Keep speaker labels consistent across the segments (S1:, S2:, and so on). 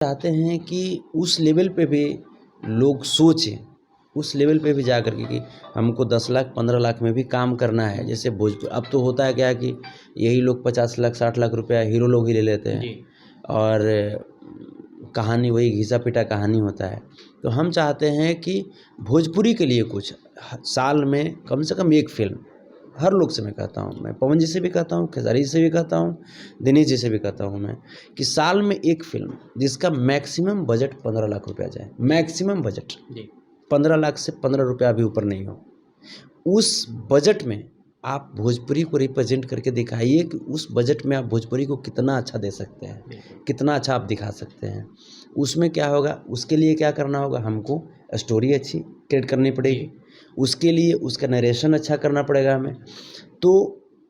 S1: चाहते हैं कि उस लेवल पे भी लोग सोचें, उस लेवल पे भी जा कर के कि हमको 10 लाख 15 लाख में भी काम करना है। जैसे भोजपुर अब तो होता है क्या कि यही लोग 50 लाख 60 लाख रुपया हीरो लोग ही ले लेते हैं
S2: जी।
S1: और कहानी वही घिसा-पिटा कहानी होता है। तो हम चाहते हैं कि भोजपुरी के लिए कुछ साल में कम से कम एक फ़िल्म, हर लोग से मैं कहता हूँ, मैं पवन जी से भी कहता हूँ, खेसारी जी से भी कहता हूँ, दिनेश जी से भी कहता हूँ मैं, कि साल में एक फ़िल्म जिसका मैक्सिमम बजट 15 लाख रुपया जाए, मैक्सिमम बजट
S2: जी।
S1: 15 लाख से 15 रुपया भी ऊपर नहीं हो। उस बजट में आप भोजपुरी को रिप्रेजेंट करके दिखाइए कि उस बजट में आप भोजपुरी को कितना अच्छा दे सकते हैं,
S2: बिल्कुल।
S1: कितना अच्छा आप दिखा सकते हैं। उसमें क्या होगा, उसके लिए क्या करना होगा, हमको स्टोरी अच्छी क्रिएट करनी पड़ेगी,
S2: जी।
S1: उसके लिए उसका नरेशन अच्छा करना पड़ेगा हमें। तो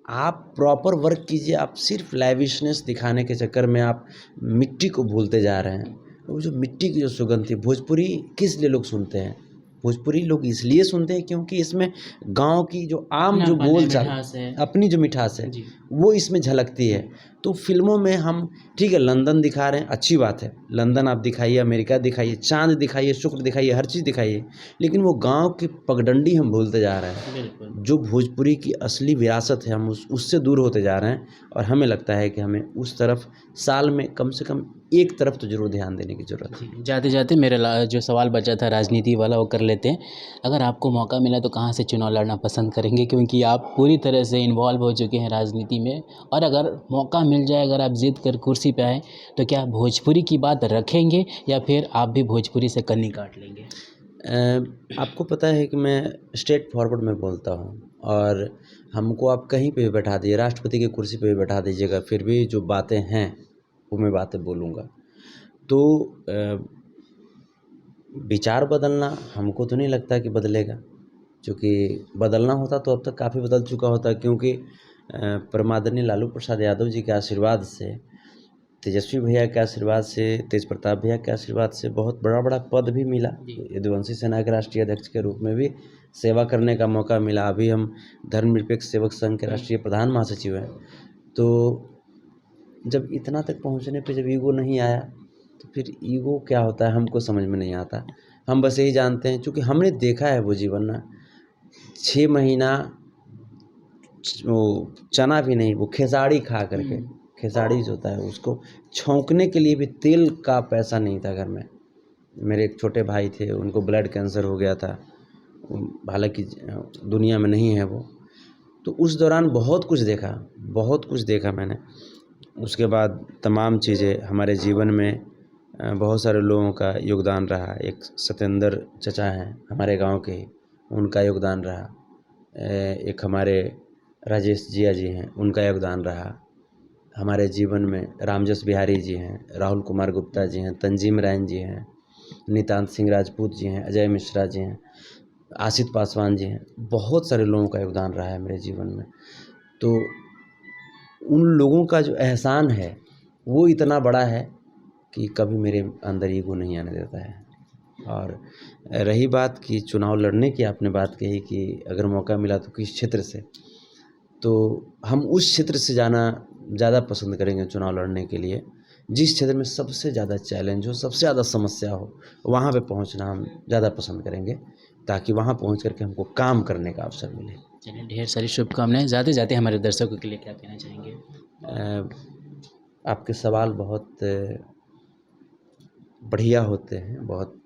S1: आप प्रॉपर वर्क कीजिए, आप सिर्फ लैविशनेस दिखाने के चक्कर में आप मिट्टी को भूलते जा रहे हैं। वो जो मिट्टी की जो सुगंध थी, भोजपुरी किस लिए लोग सुनते हैं? भोजपुरी लोग इसलिए सुनते हैं क्योंकि इसमें गाँव की जो आम जो
S2: अपनापन है,
S1: बोल-चाल,
S2: मिठास है।
S1: अपनी जो मिठास है,
S2: जी।
S1: वो इसमें झलकती है। तो फ़िल्मों में हम ठीक है लंदन दिखा रहे हैं, अच्छी बात है। लंदन आप दिखाइए, अमेरिका दिखाइए, चाँद दिखाइए, शुक्र दिखाइए, हर चीज़ दिखाइए। लेकिन वो गाँव की पगडंडी हम भूलते जा रहे हैं।
S2: बिल्कुल।
S1: जो भोजपुरी की असली विरासत है, हम उससे दूर होते जा रहे हैं और हमें लगता है कि हमें उस तरफ साल में कम से कम एक तरफ तो ज़रूर ध्यान देने की ज़रूरत है।
S2: जी, जाते-जाते मेरा जो सवाल बचा था राजनीति वाला वो कर लेते हैं। अगर आपको मौका मिला तो कहाँ से चुनाव लड़ना पसंद करेंगे? क्योंकि आप पूरी तरह से इन्वॉल्व हो चुके हैं राजनीति में और अगर मौका मिल जाए, अगर आप ज़िद कर कुर्सी पे आएँ, तो क्या भोजपुरी की बात रखेंगे या फिर आप भी भोजपुरी से कन्नी काट लेंगे?
S1: आपको पता है कि मैं स्ट्रेट फॉरवर्ड में बोलता हूँ और हमको आप कहीं पे भी बैठा दीजिए, राष्ट्रपति की कुर्सी पे भी बैठा दीजिएगा, फिर भी जो बातें हैं, वो मैं बातें बोलूँगा। तो विचार बदलना हमको तो नहीं लगता कि बदलेगा, क्योंकि बदलना होता तो अब तक काफ़ी बदल चुका होता, क्योंकि परमादरणीय लालू प्रसाद यादव जी के आशीर्वाद से, तेजस्वी भैया के आशीर्वाद से, तेज प्रताप भैया के आशीर्वाद से बहुत बड़ा-बड़ा पद भी मिला। यदुवंशी सेना के राष्ट्रीय अध्यक्ष के रूप में भी सेवा करने का मौका मिला। अभी हम धर्मनिरपेक्ष सेवक संघ के राष्ट्रीय प्रधान महासचिव हैं। तो जब इतना तक पहुँचने पे जब ईगो नहीं आया, तो फिर ईगो क्या होता है हमको समझ में नहीं आता। हम बस यही जानते हैं, चूँकि हमने देखा है वो जीवन ना, 6 महीना वो चना भी नहीं, वो खेसाड़ी खा करके, खेसाड़ी जो होता है उसको छौंकने के लिए भी तेल का पैसा नहीं था घर में। मेरे एक छोटे भाई थे, उनको ब्लड कैंसर हो गया था, हालाँकि दुनिया में नहीं है वो। तो उस दौरान बहुत कुछ देखा मैंने। उसके बाद तमाम चीज़ें हमारे जीवन में बहुत सारे लोगों का योगदान रहा। एक सत्येंद्र चचा हैं हमारे गांव के ही, उनका योगदान रहा। एक हमारे राजेश जिया जी हैं, उनका योगदान रहा। हमारे जीवन में रामजस बिहारी जी हैं, राहुल कुमार गुप्ता जी हैं, तंजीम रैन जी हैं, नितांत सिंह राजपूत जी हैं, अजय मिश्रा जी हैं, आसित पासवान जी हैं। बहुत सारे लोगों का योगदान रहा है मेरे जीवन में। तो उन लोगों का जो एहसान है वो इतना बड़ा है कि कभी मेरे अंदर ईगो नहीं आने देता है। और रही बात कि चुनाव लड़ने की, आपने बात कही कि अगर मौका मिला तो किस क्षेत्र से, तो हम उस क्षेत्र से जाना ज़्यादा पसंद करेंगे चुनाव लड़ने के लिए जिस क्षेत्र में सबसे ज़्यादा चैलेंज हो, सबसे ज़्यादा समस्या हो, वहाँ पे पहुँचना हम ज़्यादा पसंद करेंगे, ताकि वहाँ पहुँच करके हमको काम करने का अवसर मिले।
S2: चलिए, ढेर सारी शुभकामनाएँ। जाते-जाते हमारे दर्शकों के लिए क्या कहना चाहेंगे?
S1: आपके सवाल बहुत बढ़िया होते हैं, बहुत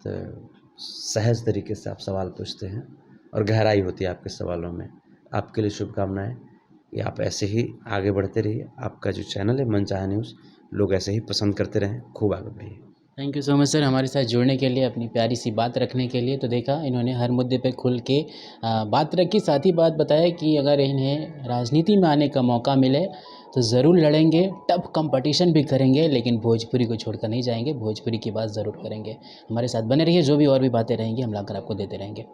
S1: सहज तरीके से आप सवाल पूछते हैं और गहराई होती है आपके सवालों में। आपके लिए शुभकामनाएँ कि आप ऐसे ही आगे बढ़ते रहिए। आपका जो चैनल है मनचाहा न्यूज़, लोग ऐसे ही पसंद करते रहें, खूब आगे बढ़िए।
S2: Thank you so much sir, हमारे साथ जुड़ने के लिए, अपनी प्यारी सी बात रखने के लिए। तो देखा, इन्होंने हर मुद्दे पे खुल के बात रखी, साथ ही बात बताया कि अगर इन्हें राजनीति में आने का मौका मिले तो ज़रूर लड़ेंगे, टफ कंपटीशन भी करेंगे, लेकिन भोजपुरी को छोड़कर नहीं जाएंगे, भोजपुरी की बात ज़रूर करेंगे। हमारे साथ बने रहिए, जो भी और भी बातें रहेंगी हम लाकर आपको देते रहेंगे।